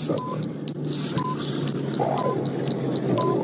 7, 6, 5, 4.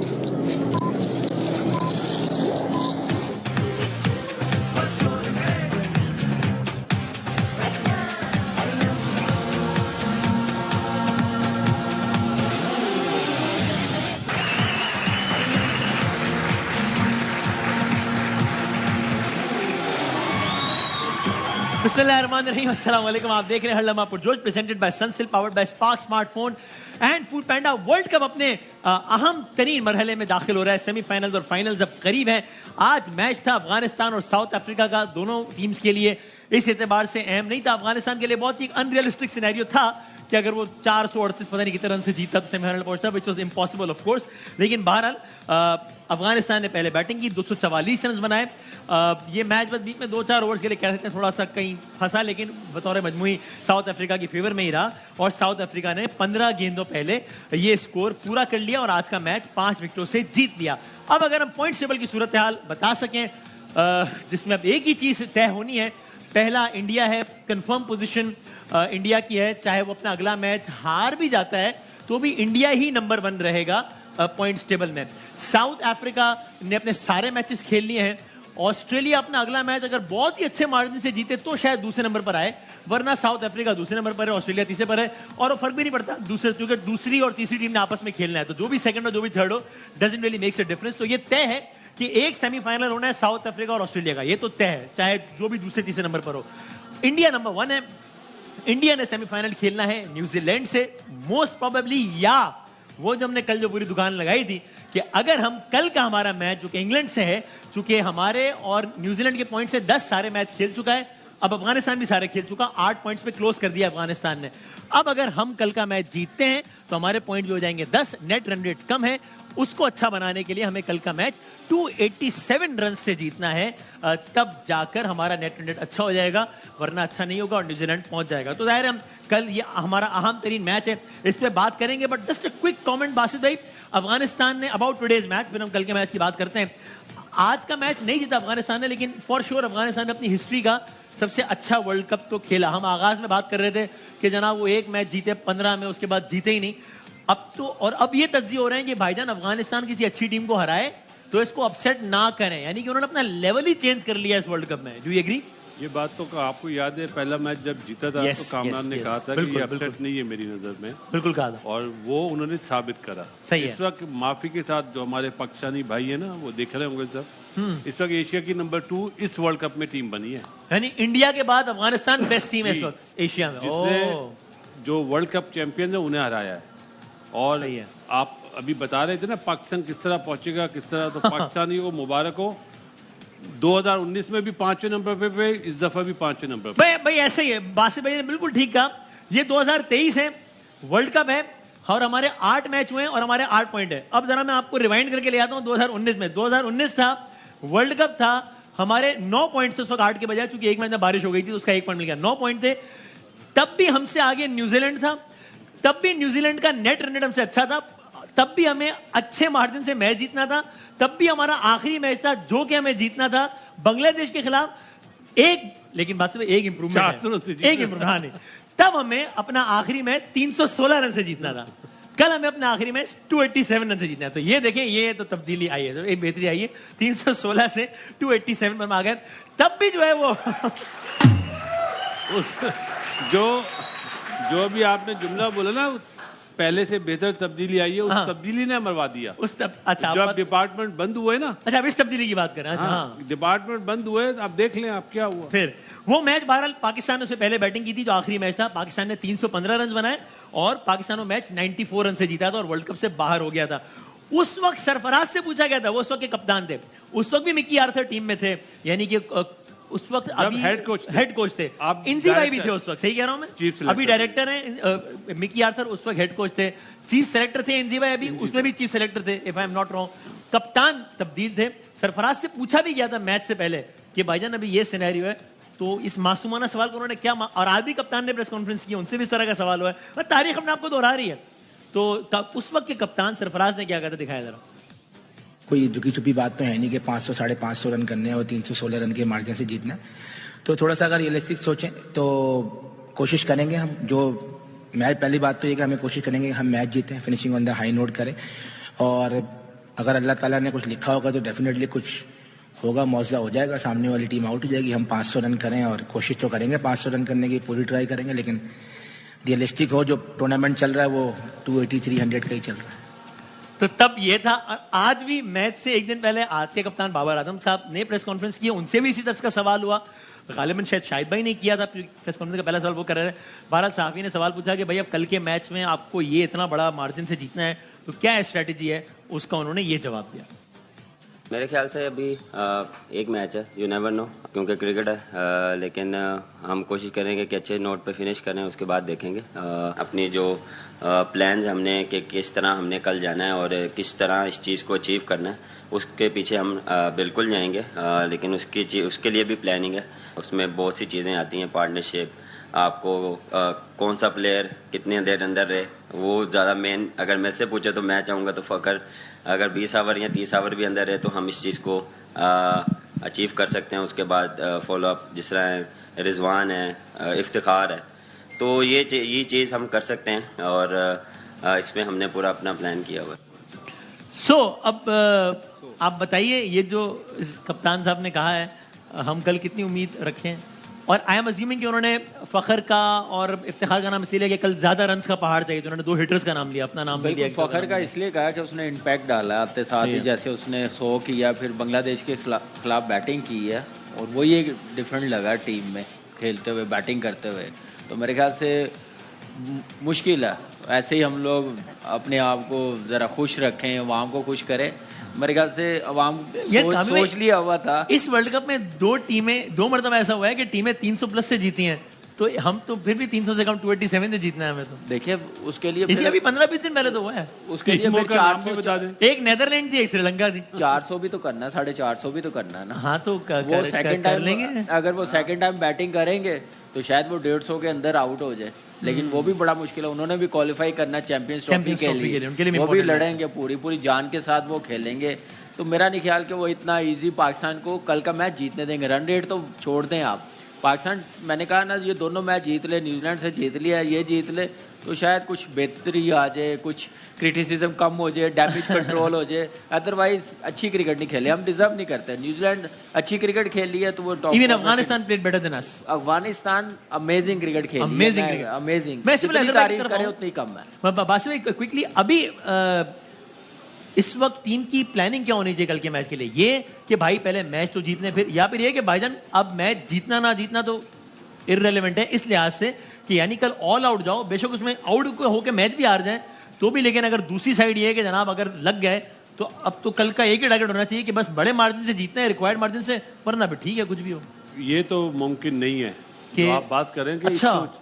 बिस्मिल्लाहिर्रहमानिर्रहीम, अस्सलाम वालेकुम। आप देख रहे हैं हर लम्हा पुरजोश, presented by Sunsilk, powered by Spark smartphone and Foodpanda. World cup अपने अहम तरीन मरहले में दाखिल हो रहा है। सेमीफाइनल्स और फाइनल्स अब करीब हैं। आज मैच था अफगानिस्तान और साउथ अफ्रीका का, दोनों टीम्स के लिए इस एतबार से अहम नहीं था। अफगानिस्तान के लिए बहुत ही अनरियलिस्टिक सिनेरियो था कि अगर वो 438 पता नहीं कितने रन से जीता तो सेमीफाइनल पहुंचता, which was impossible of course. लेकिन बहरहाल अफगानिस्तान ने पहले बैटिंग की, 244 रन बनाए। ये मैच बस बीच में 2-4 ओवर्स के लिए कह सकते हैं थोड़ा सा कहीं फंसा, लेकिन बतौर मजमूई साउथ अफ्रीका की फेवर में ही रहा और साउथ अफ्रीका ने 15 गेंदों पहले ये स्कोर पूरा कर लिया और आज का मैच 5 विकेटों से जीत लिया। अब अगर हम पॉइंट टेबल की सूरत हाल बता सकें, जिसमें अब एक ही चीज तय होनी है, पहला इंडिया है, कंफर्म पोजीशन इंडिया की है। चाहे वो अपना अगला मैच हार भी जाता है तो भी इंडिया ही नंबर 1 रहेगा पॉइंट्स टेबल में। साउथ अफ्रीका ने अपने सारे मैचेस खेल लिए हैं। ऑस्ट्रेलिया अपना अगला मैच अगर बहुत ही अच्छे मार्जिन से जीते तो शायद दूसरे नंबर पर आए, वरना साउथ अफ्रीका दूसरे नंबर पर है, ऑस्ट्रेलिया तीसरे पर है। और वो फर्क भी नहीं पड़ता दूसरे, क्योंकि दूसरी और तीसरी टीम ने आपस में खेलना है, तो जो भी सेकंड और जो भी थर्ड हो doesn't really makes a difference. तो ये तय है कि एक सेमीफाइनल होना है साउथ अफ्रीका और ऑस्ट्रेलिया का, ये तो तय है, चाहे जो भी दूसरे तीसरे नंबर पर हो। इंडिया नंबर 1 है। इंडिया ने सेमीफाइनल खेलना है न्यूजीलैंड से मोस्ट प्रोबेबली, या वो जो हमने कल जो पूरी दुकान लगाई थी कि अगर हम कल का हमारा मैच जो कि इंग्लैंड से है, चूंकि हमारे और न्यूजीलैंड के पॉइंट से 10 सारे मैच खेल चुका है, अब अफगानिस्तान भी सारे खेल चुका, 8 पॉइंट्स पे क्लोज कर दिया अफगानिस्तान ने। अब अगर हम कल का मैच जीतते हैं तो हमारे पॉइंट भी हो जाएंगे 10, नेट रन रेट कम है, उसको अच्छा बनाने के लिए हमें कल का मैच 287 रन से जीतना है, तब जाकर हमारा नेट रन रेट अच्छा हो जाएगा, वरना अच्छा नहीं होगा और न्यूजीलैंड पहुंच जाएगा। तो जाहिर है हम कल ये हमारा अहम तरीन मैच है, इस पे बात करेंगे। But just a quick comment Basit भाई, अफगानिस्तान ने अबाउट टुडेज मैच, फिर हम कल के मैच की बात करते हैं। आज का मैच नहीं जीता अफगानिस्तान ने, लेकिन फॉर श्योर अफगानिस्तान ने अपनी हिस्ट्री का सबसे अच्छा वर्ल्ड कप तो खेला। हम आगाज में बात कर रहे थे कि जनाब वो एक मैच जीते 15 में, उसके बाद जीते ही नहीं। अब तो और अब ये तज्जिए हो रहे हैं कि भाईजान अफगानिस्तान किसी अच्छी टीम को हराए तो इसको अपसेट ना करें, यानी कि उन्होंने अपना लेवल ही चेंज कर लिया इस वर्ल्ड कप में। Do you agree? ये बात तो आपको याद है, पहला मैच जब जीता था तो कामरान ने कहा था कि ये अपसेट नहीं है मेरी नजर में, बिल्कुल कहा था, और वो उन्होंने साबित करा। सही इस वक्त माफी के साथ जो हमारे पाकिस्तानी भाई है ना, वो देख रहे होंगे सब, इस वक्त एशिया की नंबर 2 इस वर्ल्ड कप में टीम बनी है, यानी इंडिया के बाद अफगानिस्तान बेस्ट टीम है इस वक्त एशिया में, जिसने जो वर्ल्ड कप चैंपियन है उन्हें हराया है। और आप अभी बता रहे थे ना पाकिस्तान किस तरह पहुंचेगा, किस तरह, तो पाकिस्तानियों को मुबारक हो। 2019 में भी 5वें नंबर पे, इस दफा भी 5वें नंबर पे। भाई ऐसे ही है, बासित भाई ने बिल्कुल ठीक कहा। ये 2023 है, वर्ल्ड कप है और हमारे 8 मैच हुए हैं और हमारे 8 पॉइंट है। अब जरा मैं आपको रिवाइंड करके ले आता हूं 2019 में। 2019 था, वर्ल्ड कप था, हमारे 9 पॉइंट से उस वक्त 8 के बजाय, क्योंकि एक मैच में बारिश हो गई थी तो उसका 1 पॉइंट मिल गया, 9 पॉइंट थे। तब भी हमसे आगे न्यूजीलैंड था, तब भी न्यूजीलैंड का नेट रन रेट हमसे अच्छा था, तब भी हमें अच्छे मार्जिन से मैच जीतना था, तब भी हमारा आखिरी मैच था जो कि हमें जीतना था बांग्लादेश के खिलाफ। लेकिन बात से एक इंप्रूवमेंट हाँ नहीं, तब हमें अपना आखिरी मैच 316 रन से जीतना था, कल हमें अपना आखिरी मैच 287 रन से जीतना है। तो ये देखें, ये तो तब्दीली आई है, एक बेहतरी आई है, 316 से 287 पर आ गए। तब भी जो है वो जो भी आपने जुमला बोला ना, पहले से बेहतर तब्दीली आई है, उस तब्दीली ने मरवा दिया। अच्छा, जब डिपार्टमेंट बंद हुए ना, अच्छा अब इस तब्दीली की बात करें। अच्छा डिपार्टमेंट बंद हुए, आप देख लें आप क्या हुआ। फिर वो मैच बहरहाल पाकिस्तान ने उससे पहले बैटिंग की थी, जो आखिरी मैच था, पाकिस्तान ने 315 रन बनाए और पाकिस्तान वो मैच 94 रन से जीता था और वर्ल्ड कप से बाहर हो गया था। उस वक्त सरफराज से पूछा गया था, वो उस वक्त के कप्तान थे, उस वक्त भी मिकी आर्थर टीम में थे, यानी कि उस वक्त अभी हेड कोच थे, इंजी भाई भी थे उस वक्त, सही कह रहा हूं मैं, अभी डायरेक्टर हैं मिकी आर्थर, उस वक्त हेड कोच थे, चीफ सेलेक्टर थे इंजी भाई, अभी उसमें भी चीफ सेलेक्टर थे if I am not wrong, कप्तान तब्दील थे। सरफराज से पूछा भी गया था मैच से पहले कि भाईजान अभी ये सिनेरियो है, तो इस मासूमाना सवाल को उन्होंने क्या, और आज भी कप्तान ने प्रेस कॉन्फ्रेंस की, उनसे भी इस तरह का सवाल हुआ है, तारीख अपने आपको दोहरा रही है। तो उस वक्त के कप्तान सरफराज ने क्या कहा था, दिखाया जरा। कोई झुकी छुपी बात तो है नहीं कि 500 साढ़े 500 रन करने हैं और 316 रन के मार्जिन से जीतना है। तो थोड़ा सा अगर रियलिस्टिक सोचें तो कोशिश करेंगे हम, जो मैच पहली बात तो ये कि हमें कोशिश करेंगे कि हम मैच जीतें, finishing on the high note करें, और अगर अल्लाह ताला ने कुछ लिखा होगा तो डेफिनेटली कुछ होगा, मौजूदा हो जाएगा, सामने वाली टीम आउट हो जाएगी, हम 500 रन करें, और कोशिश तो करेंगे 500 रन करने की पूरी ट्राई करेंगे, लेकिन रियलिस्टिक हो, जो टूर्नामेंट चल रहा है वो 280 300 का ही चल रहा है। तो तब ये था। आज भी मैच से एक दिन पहले आज के कप्तान बाबर आजम साहब ने प्रेस कॉन्फ्रेंस की, उनसे भी इसी तरह का सवाल हुआ। गालिबन शायद शाहिद भाई ने किया था प्रेस कॉन्फ्रेंस का पहला सवाल, वो कर रहे थे। बहरहाल साहबी ने सवाल पूछा कि भाई अब कल के मैच में आपको ये इतना बड़ा मार्जिन से जीतना है तो क्या स्ट्रेटेजी है, उसका उन्होंने ये जवाब दिया। मेरे ख्याल से अभी एक मैच है, यू नेवर नो, क्योंकि क्रिकेट है, लेकिन हम कोशिश करेंगे कि अच्छे नोट पे फिनिश करें, उसके बाद देखेंगे अपनी जो प्लान्स हमने कि किस तरह हमने कल जाना है और किस तरह इस चीज़ को अचीव करना है, उसके पीछे हम बिल्कुल जाएंगे, लेकिन उसके लिए भी प्लानिंग है। उसमें बहुत सी चीज़ें आती हैं, पार्टनरशिप, आपको कौन सा प्लेयर कितने देर अंदर रहे, वो ज़्यादा मेन। अगर मैं से पूछे तो मैं चाहूँगा तो फ़कर अगर 20 ओवर या 30 ओवर भी अंदर रहे तो हम इस चीज़ को अचीव कर सकते हैं। उसके बाद फॉलो अप जिस तरह रिजवान है, इफ्तिखार है, तो ये चीज़ हम कर सकते हैं, और इसमें हमने पूरा अपना प्लान किया हुआ है। अब आप बताइए, ये जो कप्तान साहब ने कहा है, हम कल कितनी उम्मीद रखें, और आई एम अज्यूमिंग कि उन्होंने फखर का और इफ्तिखार का नाम इसलिए कि कल ज्यादा रन्स का पहाड़ चाहिए, तो उन्होंने 2 हिटर्स का नाम लिया, अपना नाम नहीं लिया। फखर का इसलिए कहा कि उसने इम्पैक्ट डाला आपके साथ ही, जैसे उसने 100 किया, फिर बांग्लादेश के खिलाफ बैटिंग की है, और वही एक डिफरेंट लगा टीम में खेलते हुए, बैटिंग करते हुए। तो मेरे ख्याल से मुश्किल है, ऐसे ही हम लोग अपने आप को ज़रा खुश रखें, अवाम को खुश करें। मेरे ख्याल से अवाम सोच लिया हुआ था। इस वर्ल्ड कप में 2 मरतबा ऐसा हुआ है कि टीमें 300 प्लस से जीती हैं, तो हम तो फिर भी 300 से कम 287 से जीतना है हमें। तो देखिए उसके लिए इसे अभी 15-20 दिन पहले तो हुआ है, उसके लिए फिर 400 बता दें। एक नेदरलैंड थी, एक श्रीलंका थी। 400 भी तो करना है, 450 भी तो करना है ना। हाँ, तो वो सेकंड टाइम लेंगे, अगर वो सेकंड टाइम बैटिंग करेंगे तो शायद वो 150 के अंदर आउट हो जाए, लेकिन वो भी बड़ा मुश्किल है। उन्होंने भी क्वालिफाई करना चैंपियंस ट्रॉफी के लिए, उनके लिए वो भी लड़ेंगे, पूरी जान के साथ वो खेलेंगे। तो मेरा नहीं ख्याल कि वो इतना इजी पाकिस्तान को कल का मैच जीतने देंगे। रन रेट तो छोड़ दें आप, पाकिस्तान मैंने कहा ना, ये दोनों मैच जीत ले, न्यूजीलैंड से जीत लिया, ये जीत ले, तो शायद कुछ बेहतरी आ जाए, कुछ क्रिटिसिज्म कम हो जाए, डैमेज कंट्रोल हो जाए। अदरवाइज अच्छी क्रिकेट नहीं खेले, हम डिजर्व नहीं करते। न्यूजीलैंड अच्छी क्रिकेट खेल ली है तो वो top. Even Afghanistan played better than us. Afghanistan amazing cricket खेली, अमेजिंग। मैं जितनी तारीफ करे उतनी कम है। बासिम भाई क्विकली, अभी इस वक्त टीम की प्लानिंग क्या होनी चाहिए कल के मैच के लिए? ये कि भाई पहले मैच तो जीतने, फिर या फिर ये कि भाईजान अब मैच जीतना ना जीतना तो इररेलेवेंट है, इस लिहाज से कि यानी कल ऑल आउट जाओ, बेशक उसमें आउट होकर मैच भी हार जाए तो भी, लेकिन अगर दूसरी साइड ये है कि जनाब अगर लग गए तो अब तो कल का एक ही टारगेट होना चाहिए कि बस बड़े मार्जिन से जीतना है, रिक्वायर्ड मार्जिन से, वरना भी ठीक है कुछ भी हो। ये तो मुमकिन नहीं है कि आप बात करेंगे। अच्छा,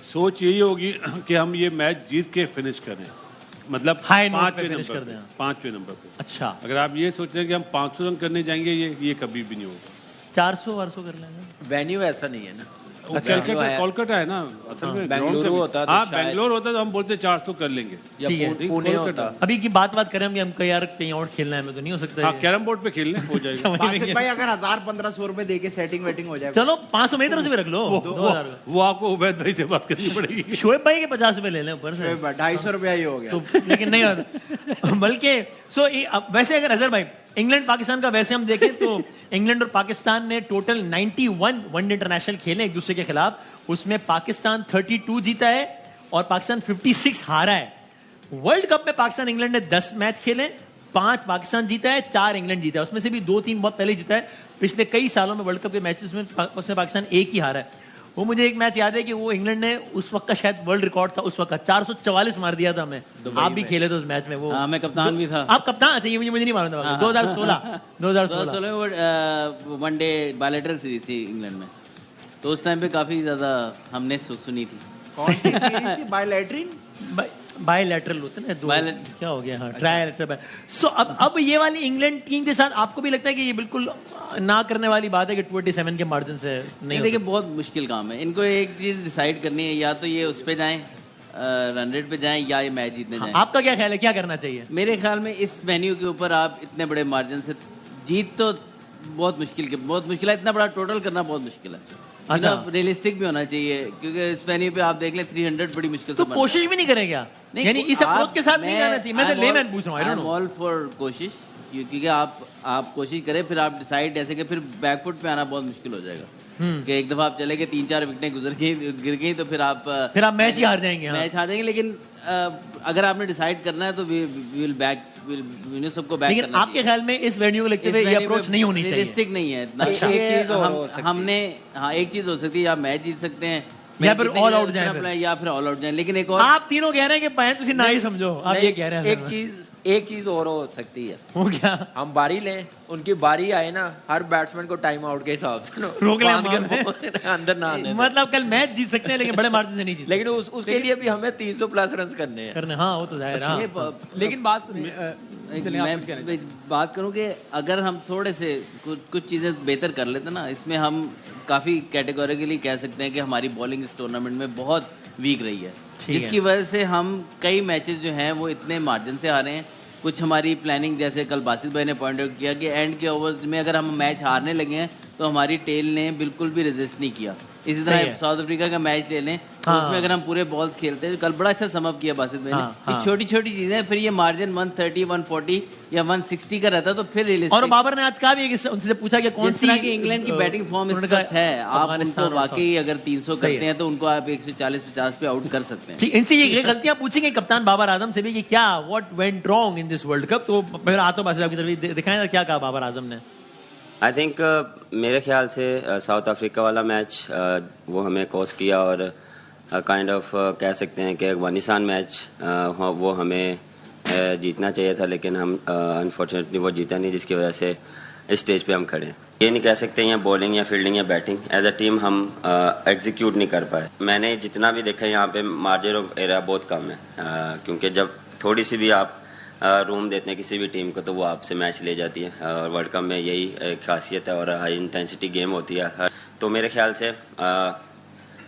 सोच यही होगी कि हम ये मैच जीत के फिनिश करें, मतलब हाई नोट पे फिनिश कर दें, 5वें नंबर पे। अच्छा, अगर आप ये सोच रहे हैं कि हम 500 रन करने जाएंगे, ये कभी भी नहीं होगा। 400 कर लेंगे। वेन्यू ऐसा नहीं है ना। अच्छा, कोलकाता है ना, असल में बेंगलुरु होता तो बेंगलोर होता तो हम बोलते 400 कर लेंगे, या पुणे होता। अभी की बात करें हम कि हमको यार कहीं और खेलना है, में तो नहीं हो सकता। हाँ, कैरम बोर्ड पे खेलने हो जाएगा। भाई अगर 1000-1500 रुपए देके सेटिंग वेटिंग हो जाए, चलो 500 मेरी तरफ से भी रख लो, 2000। वो आपको उबैद भाई से बात करनी पड़ेगी। शोएब भाई के 50 रुपए ले लें ऊपर से, 250 रुपया ही हो गया तो, लेकिन नहीं होता। बल्कि वैसे अगर अजहर भाई इंग्लैंड पाकिस्तान का वैसे हम देखें तो इंग्लैंड और पाकिस्तान ने टोटल 91 वनडे इंटरनेशनल खेले एक दूसरे के खिलाफ, उसमें पाकिस्तान 32 जीता है और पाकिस्तान 56 हारा है। वर्ल्ड कप में पाकिस्तान इंग्लैंड ने 10 मैच खेले, 5 पाकिस्तान जीता है, 4 इंग्लैंड जीता है, उसमें से भी 2-3 बहुत पहले जीता है। पिछले कई सालों में वर्ल्ड कप के मैचेस में उसमें पाकिस्तान एक ही हारा है। वो मुझे एक मैच याद है कि वो इंग्लैंड ने उस वक्त का शायद वर्ल्ड रिकॉर्ड था, उस वक्त का 444 मार दिया था हमें। आप भी खेले थे उस मैच में। वो मैं कप्तान भी था। आप कप्तान थे? ये मुझे नहीं मालूम था। 2016 वनडे बायलैटरल सीरीज थी इंग्लैंड में, तो उस टाइम पे काफी ज्यादा हमने सुनी थी। कौन सी सीरीज थी? बायलैटरल होते ना, क्या हो गया? हाँ, ट्रायलैटरल। सो अब ये वाली इंग्लैंड टीम के साथ आपको भी लगता है कि ये बिल्कुल ना करने वाली बात है कि 27 के मार्जिन से नहीं? देखिए बहुत मुश्किल काम है, इनको एक चीज डिसाइड करनी है, या तो ये उस पे जाएं, रन रेट पे जाएं, या ये मैच जीतने जाएं। आपका क्या ख्याल है, क्या करना चाहिए? मेरे ख्याल में इस वेन्यू के ऊपर आप इतने बड़े मार्जिन से जीत तो बहुत मुश्किल है, इतना बड़ा टोटल करना बहुत मुश्किल है। अच्छा। रियलिस्टिक भी होना चाहिए, क्योंकि इस वेन्यू पे आप देख लें 300 बड़ी मुश्किल तो से बनता है। कोशिश भी नहीं करें क्या? नहीं, यानी इस अप्रोच के साथ नहीं जाना चाहिए। मैं तो लेमैन पूछ रहा हूँ, I don't know. All for कोशिश, क्योंकि आप कोशिश करें, फिर आप डिसाइड ऐसे कि फिर बैकफुट पे आना बहुत मुश्किल हो जाएगा। कि एक दफा आप चले गए 3-4 विकेटें गिर गई तो फिर आप मैच ही हार जाएंगे। हाँ। मैच हार जाएंगे। लेकिन अगर आपने डिसाइड करना है तो विल सबको बैक लेकिन करना आपके चाहिए। ख्याल में इस वेन्यू को लगते हुए ये अप्रोच नहीं होनी चाहिए? रियलिस्टिक नहीं है इतना। अच्छा, एक चीज और हो सकती है। हमने एक चीज हो सकती है, या मैच जीत सकते हैं या फिर all out जाएं फिर। या फिर ऑल आउट जाए। लेकिन एक और आप तीनों कह रहे हैं कि पाए तुसी ना ही समझो, आप ये कह रहे हैं। एक चीज और हो सकती है। हो क्या? हम बारी लें, उनकी बारी आए ना, हर बैट्समैन को टाइम आउट के हिसाब से रोक लें अंदर ना आने दें। मतलब कल मैच जीत सकते हैं लेकिन बड़े मार्जिन से नहीं जीत लेकिन उसके लिए भी हमें 300 प्लस रन करने हैं। करने। हाँ वो तो जाहिर है। लेकिन बात मैं बात करूं कि अगर हम थोड़े से कुछ चीज़ें बेहतर कर लेते ना, इसमें हम काफ़ी कैटेगोरिकली कह सकते हैं कि हमारी बॉलिंग इस टूर्नामेंट में बहुत वीक रही है, जिसकी वजह से हम कई मैचेस जो हैं वो इतने मार्जिन से हारे हैं। कुछ हमारी प्लानिंग, जैसे कल बासित भाई ने पॉइंट आउट किया कि एंड के ओवर्स में अगर हम मैच हारने लगे हैं तो हमारी टेल ने बिल्कुल भी रेजिस्ट नहीं किया। इसी तरह साउथ अफ्रीका का मैच ले लें तो उसमें अगर हम पूरे बॉल्स खेलते हैं, कल बड़ा अच्छा समअप किया बासित भाई ने। छोटी छोटी चीजें, फिर ये मार्जिन 130, 140 या 160 का रहता तो फिर रियलिस्टिक। और बाबर ने आज कहा भी उनसे पूछा कि कौन सी की इंग्लैंड की बैटिंग फॉर्म इस वक्त है, आप उनको वाकई अगर 300 करते हैं तो उनको आप 140-50 पे आउट कर सकते हैं। ठीक, इनसे ये गलतियां पूछेंगे कप्तान बाबर आजम से भी कि क्या what went wrong in this world cup. तो फिर आतो बासित की तरफ दिखाएं क्या कहा बाबर आजम ने। आई थिंक मेरे ख्याल से साउथ अफ्रीका वाला मैच वो हमें कॉस्ट किया और काइंड ऑफ कह सकते हैं कि एक वनिसान मैच वो हमें जीतना चाहिए था, लेकिन हम अनफॉर्चुनेटली वो जीता नहीं, जिसकी वजह से इस स्टेज पे हम खड़े हैं। ये नहीं कह सकते हैं बॉलिंग या फील्डिंग या बैटिंग, एज अ टीम हम एग्जीक्यूट नहीं कर पाए। मैंने जितना भी देखा यहाँ पे मार्जिन ऑफ एरर बहुत कम है, क्योंकि जब थोड़ी सी भी आप रूम देते हैं किसी भी टीम को तो वो आपसे मैच ले जाती है, और वर्ल्ड कप में यही एक खासियत है और हाई इंटेंसिटी गेम होती है। तो मेरे ख्याल से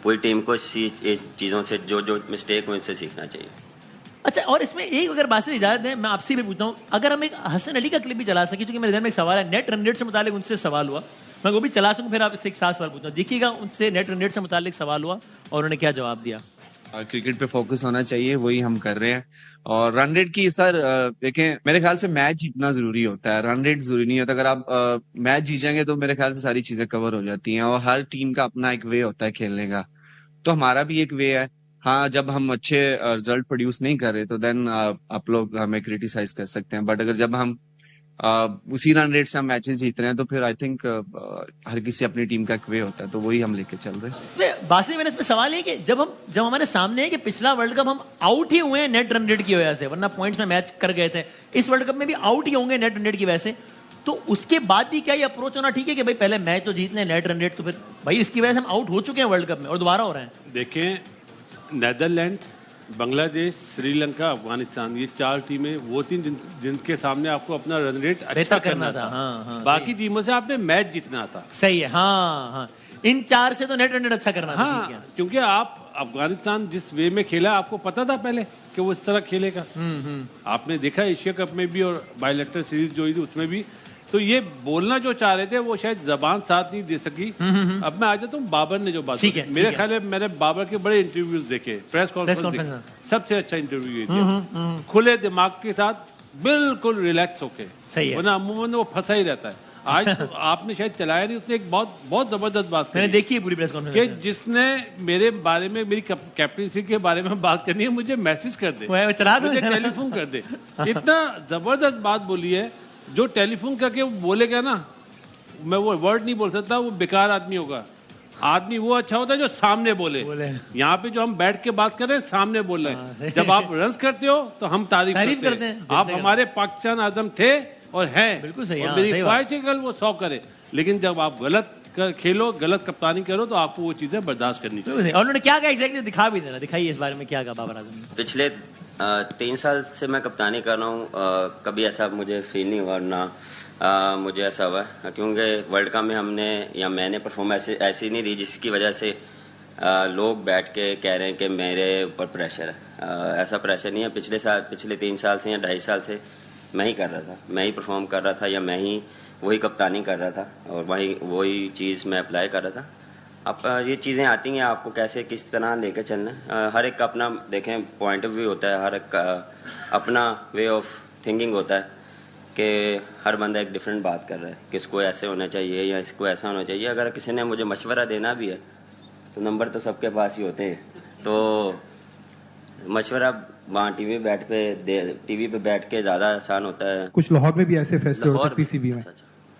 पूरी टीम को चीज़ों से जो मिस्टेक हुई उससे सीखना चाहिए। अच्छा, और इसमें एक अगर बासित इजाजत दें, मैं आपसे भी पूछता हूँ, अगर हम एक हसन अली का क्लिप भी चला सके, क्योंकि मेरे ध्यान में एक सवाल है नेट रन रेट से मुतालिक, उनसे सवाल हुआ, मैं वो भी चला सकूँ, फिर आप इससे एक साथ सवाल पूछता हूँ। देखिएगा, उनसे नेट रन रेट से मुतालिक सवाल हुआ और उन्होंने क्या जवाब दिया। क्रिकेट पे फोकस होना चाहिए, वही हम कर रहे हैं। और रन रेट की सर देखें, मेरे ख्याल से मैच जीतना जरूरी होता है, रन रेट जरूरी नहीं होता। अगर आप मैच जीत जाएंगे तो मेरे ख्याल से सारी चीजें कवर हो जाती हैं, और हर टीम का अपना एक वे होता है खेलने का, तो हमारा भी एक वे है। हाँ, जब हम अच्छे रिजल्ट प्रोड्यूस नहीं कर रहे तो देन आप लोग हमें क्रिटिसाइज कर सकते हैं, बट अगर जब हम उसी रन रेट से हम मैचेस जीत रहे हैं तो फिर आई थिंक हर किसी अपनी टीम का एक वे होता है, तो वही हम लेके चल रहे हैं। इसमें बासित मैंने इसमें सवाल है कि जब हमारे सामने है कि पिछला वर्ल्ड कप हम आउट ही हुए हैं नेट रन रेट की वजह से, वरना पॉइंट्स में मैच कर गए थे, इस वर्ल्ड कप में भी आउट ही होंगे नेट रन रेट की वजह से, तो उसके बाद भी क्या ये अप्रोच होना ठीक है कि भाई पहले मैच तो जीतने, नेट रन रेट तो फिर भाई इसकी वजह से हम आउट हो चुके हैं वर्ल्ड कप में और दोबारा हो रहे हैं। देखें, नेदरलैंड, बांग्लादेश, श्रीलंका, अफगानिस्तान, ये 4 टीमें वो 3 जिनके सामने आपको अपना रन रेट अच्छा करना था। हाँ, बाकी टीमों से आपने मैच जीतना था। सही है। हाँ, इन 4 से तो नेट रन रेट अच्छा करना था। ठीक है। क्योंकि आप अफगानिस्तान जिस वे में खेला आपको पता था पहले कि वो इस तरह खेलेगा। आपने देखा एशिया कप में भी और बायलैटरल सीरीज जो हुई थी उसमें भी, तो ये बोलना जो चाह रहे थे वो शायद जबान साथ नहीं दे सकी। अब मैं आ जाता हूँ बाबर ने जो बात की, मेरे ख्याल है मैंने बाबर के बड़े इंटरव्यूज देखे, प्रेस कॉन्फ्रेंस, सबसे अच्छा इंटरव्यू ये था, खुले दिमाग के साथ बिल्कुल रिलैक्स होके, वरना अमूमन वो फंसा ही रहता है। आज तो आपने शायद चलाया नहीं, उसने एक बहुत जबरदस्त बात मैंने देखी है पूरी प्रेस कॉन्फ्रेंस कि जिसने मेरे बारे में, मेरी कैप्टनसी के बारे में बात करनी है, मुझे मैसेज कर दे, मुझे टेलीफोन कर दे। इतना जबरदस्त बात बोली है, जो टेलीफोन करके वो बोलेगा ना, मैं वो वर्ड नहीं बोल सकता, वो बेकार आदमी होगा। आदमी वो अच्छा होता है जो सामने बोले। यहाँ पे जो हम बैठ के बात कर रहे हैं, सामने बोल रहे हैं। जब आप रन्स करते हो तो हम तारीफ करते हैं। आप हमारे पाकिस्तान आजम थे और हैं, बिल्कुल सही। और मेरी ख्वाहिश है कल वो 100 करे, लेकिन जब आप गलत खेलो, गलत कप्तानी करो तो आपको वो चीजें बर्दाश्त करनी चाहिए। और उन्होंने क्या कहा एग्जैक्टली दिखा भी देना, दिखाइए इस बारे में क्या कहा बाबर आजम ने। पिछले 3 साल से मैं कप्तानी कर रहा हूँ, कभी ऐसा मुझे फील नहीं हुआ, ना मुझे ऐसा हुआ, क्योंकि वर्ल्ड कप में हमने या मैंने परफॉर्मेंस ऐसी नहीं दी जिसकी वजह से लोग बैठ के कह रहे हैं कि मेरे ऊपर प्रेशर है। ऐसा प्रेशर नहीं है। पिछले 3 साल से या 2.5 साल से मैं ही कर रहा था, मैं ही परफॉर्म कर रहा था, या मैं ही वही कप्तानी कर रहा था और वही चीज़ मैं अप्लाई कर रहा था। अब ये चीज़ें आती हैं, आपको कैसे किस तरह लेके चलना है। हर एक का अपना देखें पॉइंट ऑफ व्यू होता है, हर एक का अपना वे ऑफ थिंकिंग होता है कि हर बंदा एक डिफरेंट बात कर रहा है कि इसको ऐसे होना चाहिए या इसको ऐसा होना चाहिए। अगर किसी ने मुझे मशवरा देना भी है तो नंबर तो सबके पास ही होते हैं, तो मशवरा वहाँ टीवी पे बैठ के ज़्यादा आसान होता है। कुछ लाहौर में भी ऐसे फैसले होते हैं पीसीबी में,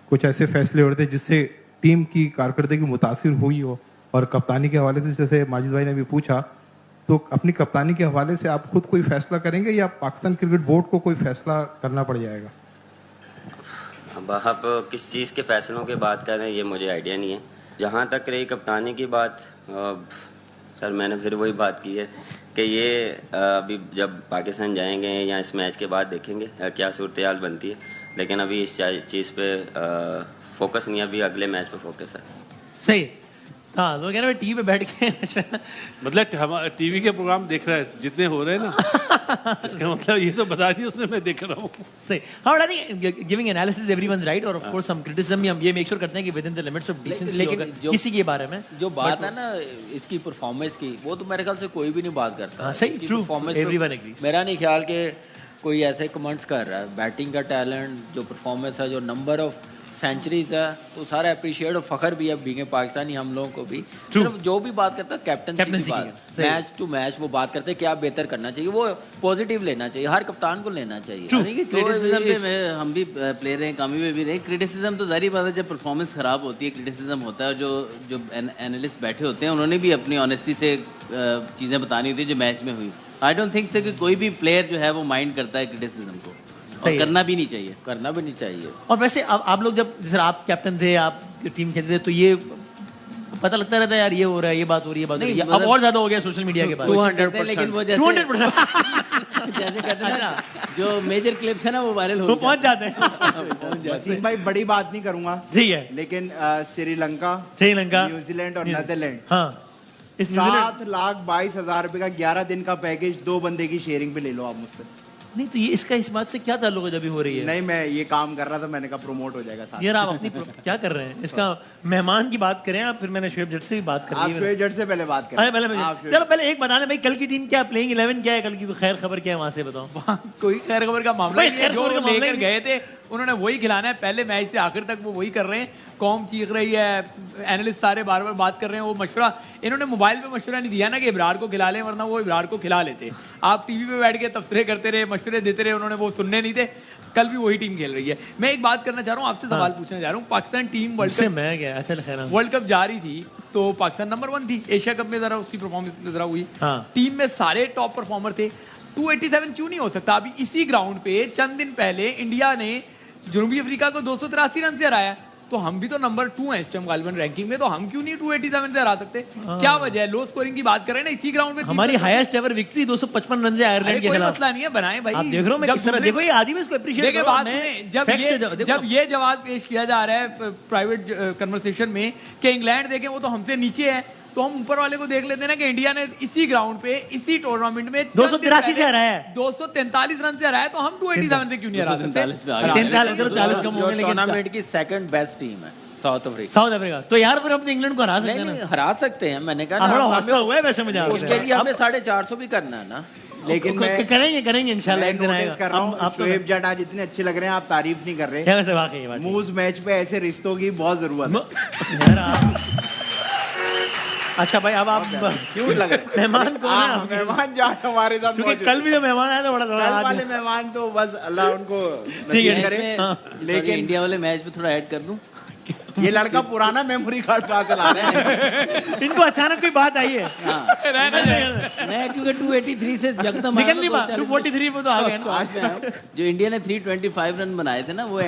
कुछ ऐसे फैसले होते हैं जिससे टीम की कारकर्दगी मुतासिर हुई हो, और कप्तानी के हवाले से जैसे माजिद भाई ने भी पूछा, तो अपनी कप्तानी के हवाले से आप खुद कोई फैसला करेंगे या पाकिस्तान क्रिकेट बोर्ड को कोई फैसला करना पड़ जाएगा? अब आप किस चीज़ के फैसलों की बात कर रहे हैं ये मुझे आइडिया नहीं है। जहाँ तक रही कप्तानी की बात, सर मैंने फिर वही बात की है कि ये अभी जब पाकिस्तान जाएंगे या इस मैच के बाद देखेंगे क्या सूरत हाल बनती है, लेकिन अभी इस चीज़ पे फोकस नहीं है, अभी अगले मैच पे फोकस है। सही। हाँ, तो कह रहे हैं टीवी पे बैठ के मतलब हम टीवी के प्रोग्राम देख रहे हैं जितने हो रहे हैं ना, इसका मतलब ये तो बता दिया उसने, मैं देख रहा हूँ। सही। हाँ, I think giving analysis everyone's right, और ऑफ कोर्स सम क्रिटिसिज्म भी हम ये मेक श्योर करते हैं कि with in the limits of decency होगा किसी के बारे में। जो बात है ना इसकी परफॉर्मेंस की, वो तो मेरे ख्याल से कोई भी नहीं बात करता। सही, ट्रू, एवरीवन एग्रीज। मेरा नहीं ख्याल कि कोई ऐसे कमेंट्स कर रहा है। बैटिंग का टैलेंट, जो परफॉर्मेंस है, जो नंबर ऑफ सेंचुरीज है, तो सारा अप्रिशिएट और फखर भी है बीइंग पाकिस्तानी हम लोगों को भी। सिर्फ जो भी बात करता है कैप्टन की बात, मैच टू मैच वो बात करते हैं क्या बेहतर करना चाहिए, वो पॉजिटिव लेना चाहिए, हर कप्तान को लेना चाहिए। क्रिटिसिज्म पे हम भी प्ले रहे हैं, कामी में भी रहे। क्रिटिसिज्म तो जाहिर बात है, जब परफॉर्मेंस खराब होती है क्रिटिसिज्म होता है। जो एनालिस्ट बैठे होते हैं उन्होंने भी अपनी ऑनेस्टी से चीज़ें बतानी होती है जो मैच में हुई। आई डोंट थिंक से कि कोई भी प्लेयर जो है वो माइंड करता है क्रिटिसिज्म को, और करना भी नहीं चाहिए, करना भी नहीं चाहिए। और वैसे आप लोग जब जैसे आप कैप्टन थे, आप टीम खेलते थे, तो ये पता लगता रहता है यार ये हो रहा है, ये बात हो रही है, बात हो रही है। अब और ज्यादा हो गया सोशल मीडिया के बाद 200%, लेकिन वो 200% जैसे कहते हैं ना, जो मेजर क्लिप्स है ना वो वायरल हो पहुंच जाते हैं। वसीम भाई बड़ी बात नहीं करूंगा, ठीक है, लेकिन श्रीलंका, न्यूजीलैंड और नेदरलैंड, हाँ, 7,22,000 रुपए का 11 दिन का पैकेज 2 बंदे की शेयरिंग पे ले लो आप मुझसे। नहीं तो ये इसका इस बात से क्या ताल्लुक है जब भी हो रही है? नहीं, मैं ये काम कर रहा था, मैंने कहा प्रमोट हो जाएगा साथ। यार आप अपनी क्या कर रहे हैं? इसका मेहमान की बात करें आप, फिर मैंने शुएब जट से भी बात कर ली। आप शुएब जट से पहले बात करें। चलो पहले एक बताना भाई, कल की टीम क्या, प्लेइंग 11 क्या है, कल की खैर खबर क्या है, वहां से बताओ। कोई खैर खबर का मामला नहीं है, जो लेकर गए थे उन्होंने वही खिलाना है। पहले मैच से आखिर तक वो वही कर रहे हैं। कौम चीख रही है, एनालिस्ट सारे बार बार बात कर रहे हैं। वो मशवरा इन्होंने मोबाइल पे मशवरा नहीं दिया ना कि इब्रार को खिला लें, वरना वो इब्रार को खिला लेते। आप टीवी पे बैठ के तबसरे करते रहे, मशवरे देते रहे, उन्होंने वो सुनने नहीं थे। कल भी वही टीम खेल रही है। मैं एक बात करना चाह रहा हूँ, आपसे सवाल पूछना चाह रहा हूँ। पाकिस्तान टीम वर्ल्ड कप जा रही थी तो पाकिस्तान नंबर 1 थी। एशिया कप में जरा उसकी परफॉर्मेंस जरा हुई, टीम में सारे टॉप परफॉर्मर थे। 287 क्यों नहीं हो सकता? अभी इसी ग्राउंड पे चंद दिन पहले इंडिया ने जनूबी अफ्रीका को 283 रन से हराया। तो हम भी तो नंबर 2 हैं इस टाइम गालिबन रैंकिंग में, तो हम क्यों नहीं 287 से हरा सकते? क्या वजह है? लो स्कोरिंग की बात कर रहे हैं ना, इसी ग्राउंड में हमारी हाईएस्ट एवर विक्ट्री 255 रन से आयरलैंड के खिलाफ। मसला नहीं है, बनाए भाई। आप देख रहे हो मैं किस तरह, देखो ये आदमी इसको अप्रिशिएट करो। बात सुने, जब ये जवाब पेश किया जा रहा है प्राइवेट कन्वर्सेशन में कि इंग्लैंड देखें वो तो हमसे नीचे है, तो हम ऊपर वाले को देख लेते हैं ना कि इंडिया ने इसी ग्राउंड पे इसी टूर्नामेंट में 283 से हराया है, 243 रन से हराया, तो हम 287 से क्यों नहीं हरा सकते? 43 कम हो गए, लेकिन टूर्नामेंट की सेकंड बेस्ट टीम है साउथ अफ्रीका। तो यार फिर हम इंग्लैंड को हरा सकते हैं ना? हरा सकते हैं, मैंने कहा बड़ा हौसला हुआ है वैसे मुझे। उसके लिए हमें 450 भी करना है ना, लेकिन करेंगे इंशाल्लाह। एक दिन आएगा। कर रहा हूं शुएब जट आज इतने अच्छे लग रहे हैं, आप तारीफ नहीं कर रहे। वैसे वाकई बात मूज मैच पे ऐसे रिश्तों की बहुत जरूरत है। अच्छा भाई, अब आप क्यों लग रहे मेहमान कौन है? मेहमान जो हमारे साथ, क्योंकि कल भी जो मेहमान आया था बड़ा कल वाले मेहमान तो बस अल्लाह उनको नसीब करे। लेकिन इंडिया वाले मैच में थोड़ा ऐड कर दूं, ये लड़का पुराना मेमोरी कार्ड कहाँ से ला रहा है? इनको अचानक कोई बात आई है। मैं क्योंकि 283 से जगदम निकल नहीं पा, 243 पे तो आ गए ना। जो इंडिया ने 325 रन बनाए थे ना, वो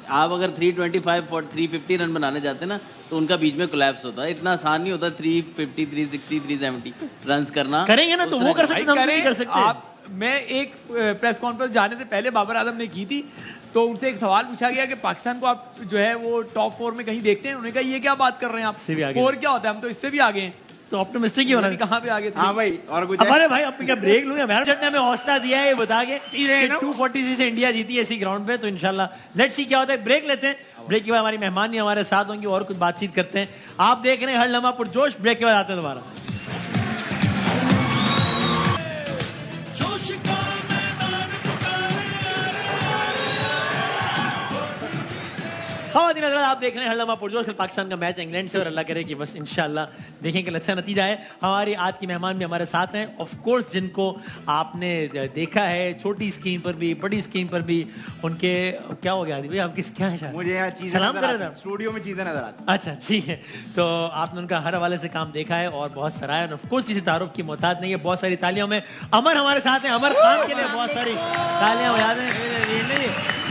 आप अगर 325 और 350 रन बनाने जाते ना तो उनका बीच में कोलैप्स होता है। इतना आसान नहीं होता 350, 360, 370 रन करना। करेंगे ना तो वो कर सकते, हम नहीं कर सकते। आप मैं एक प्रेस कॉन्फ्रेंस जाने से पहले बाबर आजम ने की थी, तो उनसे एक सवाल पूछा गया कि पाकिस्तान को आप जो है वो टॉप 4 में कहीं देखते हैं? उन्होंने कहा ये क्या बात कर रहे हैं आप, 4 क्या होता है, हम तो इससे भी आगे हैं। तो ऑप्टिमिस्टिक ही होना है। कहाँ पे आगे हाँ भाई, और कुछ है? हमारे भाई अब क्या ब्रेक लूंगा? मेरा ने हमें हौसला दिया है ये बता के 243 से इंडिया जीती है इसी ग्राउंड पे, तो इंशाल्लाह लेट्स सी क्या होता है। ब्रेक लेते हैं, ब्रेक के बाद हमारी मेहमान ही हमारे साथ होंगी और कुछ बातचीत करते हैं। आप देख रहे हैं हर लम्हा पुरजोश, ब्रेक के बाद आते हैं दोबारा। हाँ दिन आप देख रहे हैं हर लम्हा पुरजोश, पाकिस्तान का मैच इंग्लैंड से, और अल्लाह करे कि बस इंशाल्लाह देखें कि अच्छा नतीजा है। हमारी आज की मेहमान भी हमारे साथ हैं, ऑफ कोर्स जिनको आपने देखा है छोटी स्क्रीन पर भी बड़ी स्क्रीन पर भी। उनके क्या हो गया भाई, आप किस क्या है? मुझे यहाँ चीजें सलाम कर रहे थे, स्टूडियो में चीजें नजर आती। अच्छा ठीक है, तो आपने उनका हर हवाले से काम देखा है और बहुत सराहा है। ऑफ कोर्स किसी तारुफ की मोहताज नहीं है, बहुत सारी तालियों में अमर हमारे साथ हैं। अमर खान के लिए बहुत सारी तालियां बजा दें।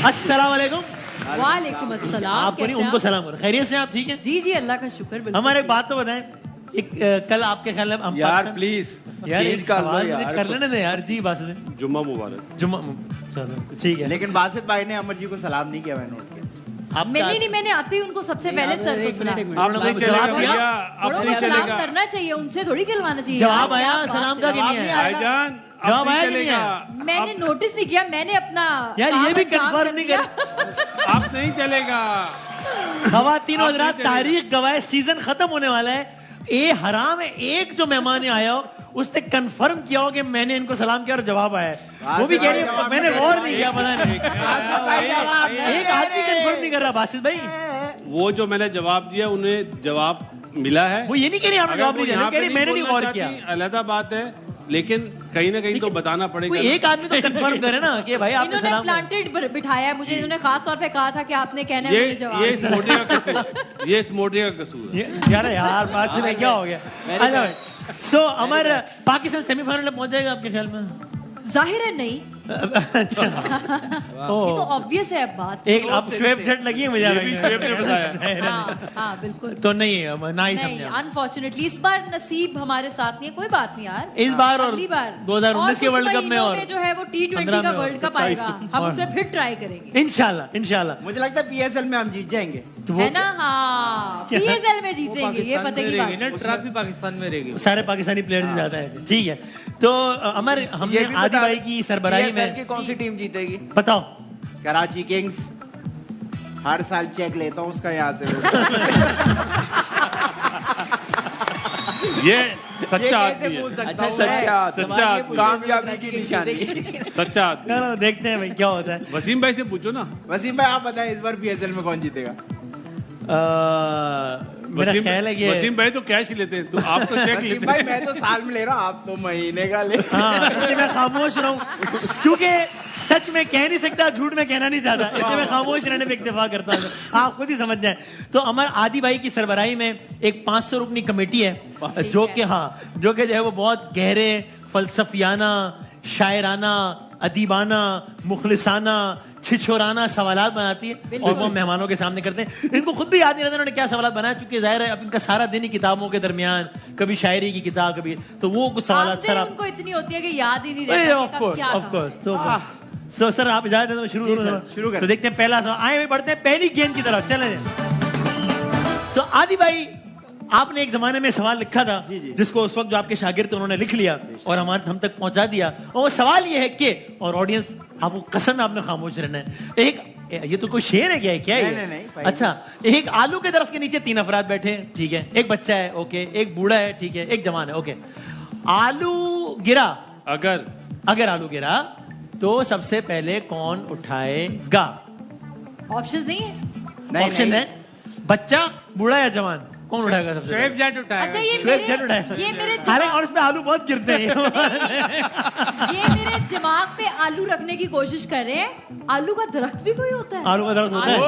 अस्सलाम वालेकुम। वालेकुम अस्सलाम। आप नहीं, उनको सलाम करो। खैरियत से आप ठीक है? जी जी अल्लाह का शुक्र। बिल्कुल। हमारे एक बात तो बताएं, एक कल आपके ख्याल में यार प्लीज यार एक सवाल मुझे कर लेने दे यार। जी बासित, जुम्मा मुबारक। जुम्मा चलो ठीक है। लेकिन बासित भाई ने अमर जी को सलाम नहीं किया, मैंने नोट किया। मैंने आते ही उनको सबसे पहले सर को सलाम। आप लोगों ने जवाब दिया, बड़ों को सलाम करना चाहिए, उनसे थोड़ी खिलवाना चाहिए। जवाब आया सलाम का कि नहीं आया? भाईजान जवाब आया कि नहीं आया? मैंने नोटिस नहीं किया, मैंने अपना यार ये भी कंफर्म नहीं कर। अब नहीं चलेगा। खवातीन और हज़रात, तारीख गवाह, सीजन खत्म होने वाला है। ए हराम है, एक जो मेहमान आया हो उसने कंफर्म किया हो कि मैंने इनको सलाम किया और जवाब आया है। वो भी कह रही है मैंने गौर नहीं किया, पता नहीं। एक आदमी कंफर्म नहीं कर रहा। बासित भाई वो जो मैंने जवाब दिया उन्हें जवाब मिला है। वो ये नहीं कह रही आपने जवाब नहीं दिया, कह रही मैंने नहीं गौर किया। अलग बात है, लेकिन कहीं ना कहीं तो बताना पड़ेगा। एक आदमी तो कंफर्म करे ना कि भाई आपने इन्होंने सलाम प्लांटेड बिठाया है मुझे। इन्होंने खास तौर पे कहा था कि आपने कहना है मुझे जवाब। ये इस मोटे का कसूर, ये इस मोटे का कसूर है। यार बात से क्या हो गया? अच्छा सो अमर पाकिस्तान सेमीफाइनल में पहुंच जाएगा आपके ख्याल में? जाहिर है नहीं। अच्छा ये तो ऑब्वियस है अब बात। एक आप शुएब झट लगी है मुझे, शुएब ने बताया। हाँ बिल्कुल। तो नहीं ना ही समझा। अनफॉर्चुनेटली इस बार नसीब हमारे साथ नहीं है। कोई बात नहीं यार, इस बार और अगली बार 2019 के वर्ल्ड कप में और जो है वो T20 का वर्ल्ड कप आएगा, हम उसमें फिर ट्राई करेंगे इंशाल्लाह। इंशाल्लाह मुझे लगता है PSL में हम जीत जाएंगे, है ना? हाँ PSL में जीतेंगे, ये पता की बात। ट्रॉफी पाकिस्तान में रहेगी, सारे पाकिस्तानी प्लेयर्स ही ज्यादा है। ठीक है, तो अमर हमने आदि भाई की सरबराही में की कौन सी टीम जीतेगी बताओ? कराची किंग्स। हर साल चेक लेता हूँ उसका यहाँ से। ये सच्चा आदमी है। अच्छा सच्चा आदमी, कामयाबी की निशानी। सच्चा आदमी। चलो देखते हैं भाई क्या होता है। वसीम भाई से पूछो ना। वसीम भाई आप बताएं इस बार PSL में कौन जीतेगा? मेरा ख्याल है कि वसीम भाई तो कैश ही लेते हैं, तो आप तो चेक लेते भाई हैं। मैं तो साल में ले रहा हूँ, आप तो महीने का ले। हाँ इसलिए मैं खामोश रहूं, क्योंकि सच में कह नहीं सकता, झूठ में कहना नहीं चाहता, इसलिए मैं खामोश रहने पे इक्तफा करता हूं। आप खुद ही समझ जाए। तो अमर आदि भाई की सरबराही में एक 500 रुकनी कमेटी है जो कि जो कि जो है वो बहुत गहरे फलसफियाना, शायराना, अदीबाना, मुखलिसाना, छिछोराना सवालात बनाती है और वो मेहमानों के सामने करते हैं। इनको खुद भी याद नहीं रहता उन्होंने क्या सवालात बनाया, क्योंकि जाहिर है अब इनका सारा दिन ही किताबों के दरमियान, कभी शायरी की किताब, कभी तो वो कुछ सवालात सर उनको इतनी होती है कि याद ही नहीं रहता ऑफ कोर्स। तो सर आप इजाजत दें तो शुरू करें। तो देखते हैं पहला सवाल, आए हुए बढ़ते हैं पहली गेंद की तरफ, चलें। सो आदि भाई आपने एक जमाने में सवाल लिखा था जिसको उस वक्त जो आपके शागिर्द थे उन्होंने लिख लिया और हम तक पहुंचा दिया, और वो सवाल ये है कि, और ऑडियंस आपको कसम है आपने खामोश रहना है, एक ये तो कोई शेर है क्या है? नहीं, अच्छा, एक आलू के दरख्त के नीचे 3 अफराद बैठे हैं, ठीक है, एक बच्चा है, ओके, एक बूढ़ा है, ठीक है, एक जवान है, ओके। आलू गिरा, अगर आलू गिरा तो सबसे पहले कौन उठाएगा? ऑप्शंस नहीं है? ऑप्शन है बच्चा, बूढ़ा या जवान, कौन उठाएगा सबसे? शुएब जट उठाएगा। अच्छा ये मेरे हालांकि और उसमें आलू बहुत गिरते हैं। ये मेरे दिमाग पे आलू रखने की कोशिश कर रहे हैं। आलू का दरख्त भी कोई होता है? आलू का दरख्त होता है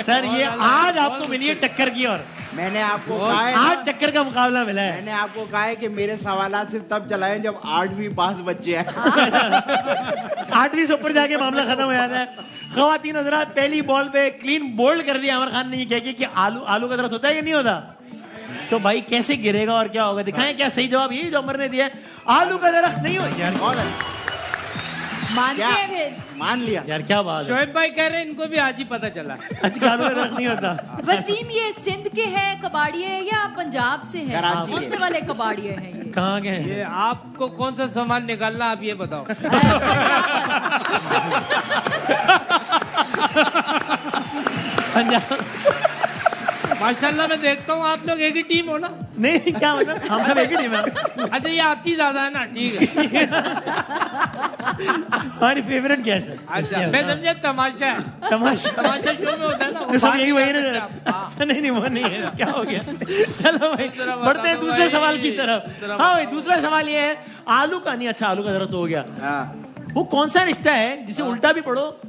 सर। ये आज आपको मिली है टक्कर की, और मैंने आपको कहा है आज टक्कर का मुकाबला मिला है। मैंने आपको कहा है कि मेरे सवाल सिर्फ तब चलाएं जब 8वीं पास बच्चे हैं। 8वीं से ऊपर जाके मामला खत्म हो जाता है। ख़वातीन हज़रात, पहली बॉल पे क्लीन बोल्ड कर दिया अमर खान ने, ये कह के कि आलू का दरख्त होता है कि नहीं होता? तो भाई कैसे गिरेगा और क्या होगा? दिखाएं क्या सही जवाब? यही जो अमर ने दिया है, आलू का दरख्त नहीं हो। यार मानते क्या? हैं फिर? मान लिया। यार क्या बात है। शोएब भाई कह रहे हैं इनको भी आज ही पता चला। अच्छा आलू का दरख्त नहीं होता। वसीम, ये सिंध के हैं कबाड़िए या पंजाब से हैं? कराची कौन के। से वाले कबाड़िए हैं ये? कहाँ के हैं? ये आपको कौन सा सामान निकालना आप ये बताओ। पंजाब। माशाल्लाह मैं देखता हूँ आप लोग एक ही टीम हो ना। नहीं क्या मतलब, हम सब एक ही टीम है। अच्छा ये आपकी ज्यादा है ना, ठीक है। हमारी फेवरेट गेस्ट है। अच्छा मैं समझा तमाशा है। तमाशा तमाशा शो में होता है ना, वो तो सब बात यही नहीं वही कर ना। सकते आप। अच्छा नहीं वो नहीं है, क्या हो गया। चलो भाई दूसरा बता बढ़ते हैं दो दूसरे भाई। सवाल की तरफ। दूसरा हाँ भाई बताओ। दूसरा सवाल ये है, आलू का नहीं, अच्छा आलू का दरख्त हो गया। हाँ वो कौन सा रिश्ता है जिसे उल्टा भी पढ़ो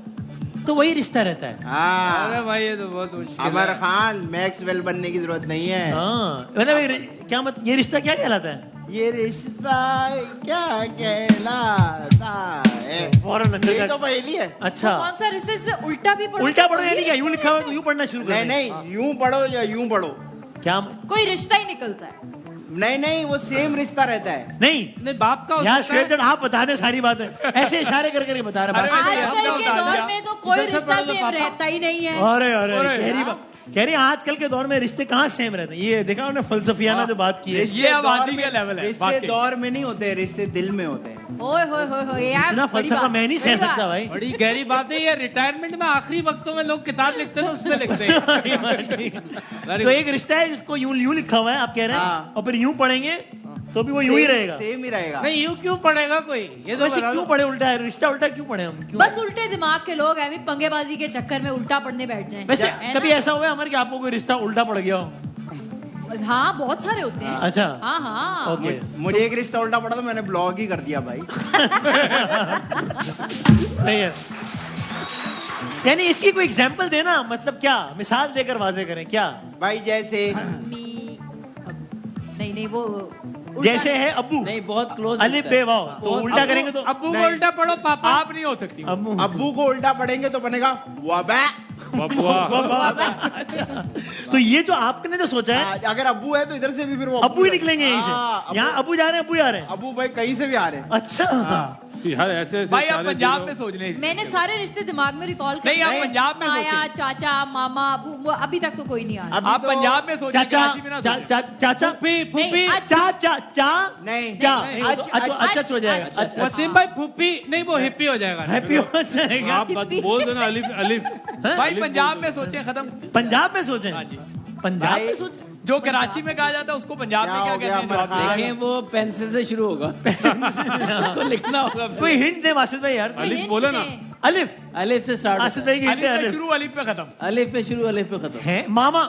तो वही रिश्ता रहता है? हाँ अरे भाई ये तो बहुत मुश्किल अमर है। खान मैक्सवेल बनने की जरूरत नहीं है। हाँ मतलब क्या मत, ये रिश्ता क्या कहलाता है? ये रिश्ता क्या कहलाता है? फौरन ये तो पहली है। अच्छा कौन सा रिश्ते से उल्टा भी पढ़ो? उल्टा पढ़ो यानी क्या, यूं लिखा हुआ है तो यूं पढ़ना शुरू नहीं कर नहीं, यूं पढ़ो या यूं पढ़ो। क्या कोई रिश्ता ही निकलता है। नहीं नहीं, वो सेम रिश्ता रहता है। नहीं नहीं बाप का हो यार सकता है। श्वेत आप बता दें सारी बातें, ऐसे इशारे कर करके बता रहे हैं। आजकल के दौर में तो कोई इधर से रिश्ता पढ़ो तो सेम पापा। रहता ही नहीं है। अरे अरे कह रही है आजकल के दौर में रिश्ते कहाँ सेम रहते हैं। ये देखा उन्होंने फलसफियाना जो बात की है। ये अब आदि का लेवल है रिश्ते वाकई। दौर में नहीं होते, रिश्ते दिल में होते हैं। ओए होए होए होए यार, इतना बड़ी फलसफा बात, मैं नहीं सह बड़ी सकता बात। भाई। बड़ी गहरी बात है ये। रिटायरमेंट में आखिरी वक्तों में लोग किताब लिखते हैं ना, उसमें लिखते हैं। तो एक रिश्ता है जिसको यूं यूं लिखा हुआ है, आप कह रहे हैं, हाँ। और फिर यूं पढ़ेंगे तो भी वो यूं ही रहेगा। सेम ही रहेगा। नहीं यूं क्यों पढ़ेगा कोई, ये तो वैसे बता क्यों दो। पढ़े उल्टा है, रिश्ता उल्टा क्यों पढ़े हम, क्यों? बस उल्टे दिमाग के लोग हैं, पंगेबाजी के चक्कर में उल्टा पढ़ने बैठ जाएं। वैसे है ना? कभी ऐसा हुआ है हमारे कि आपको कोई रिश्ता उल्टा पड़ गया हो? हाँ बहुत सारे होते हैं। अच्छा हाँ हाँ ओके। मुझे एक रिश्ता उल्टा पड़ा था, मैंने ब्लॉग ही कर दिया भाई। नहीं है यानी इसकी कोई एग्जांपल देना, मतलब क्या मिसाल देकर वाजे करें क्या? भाई जैसे नहीं वो उल्टा जैसे है अब्बू नहीं बहुत क्लोज अलिफ बे वाव, तो उल्टा करेंगे तो अब्बू को उल्टा पढ़ो पापा। आप नहीं हो सकती। अब्बू अब्बू को उल्टा पढ़ेंगे तो बनेगा वबा। तो ये जो आपने जो सोचा है, अगर अब्बू है तो इधर से भी फिर वो अब्बू ही निकलेंगे यहीं हाँ, से। यहाँ अब्बू जा रहे हैं, अब्बू आ रहे हैं। अब्बू भाई कहीं से भी आ रहे हैं। अच्छा यार ऐसे ऐसे भाई आप सारे पंजाब चीजों- में सोच लें। मैंने सारे रिश्ते दिमाग में रिकॉल कर नहीं, आप पंजाब में ताया, सोचें। चाचा, मामा, अबू, अभी तक तो कोई नहीं आया। अभी आप तो- पंजाब में सोचें, चाचा कराची में ना सोचें। चाचा फूफी फूफी नहीं, आज- चाचा चा नहीं चा नहीं, नहीं, वो तो अच्छा हो जाएगा। अच्छा, अच्छा वसीम भाई फूफी नहीं, वो हिप्पी हो जाएगा। हैप्पी हो जाएगा। आप बोल दो ना अलिफ अलिफ। भाई पंजाब में सोचें, खत्म। पंजाब में सोचें, हाँ जी। पंजाब भाई- में सोचें। जो कराची में कहा जाता है उसको पंजाब में क्या क्या हो गया, कहते हैं? अमर खान? जवाब देखें वो पेंसिल से शुरू होगा उसको लिखना होगा। कोई हिंट दे वासिद भाई यार। अलिफ हिंट बोलो ना। दें। अलिफ अलिफ से स्टार्ट वासिद भाई की हिंट अलिफ है। पे अलिफ शुरू, अलिफ पे खत्म। अलिफ पे शुरू अलिफ पे खत्म। है मामा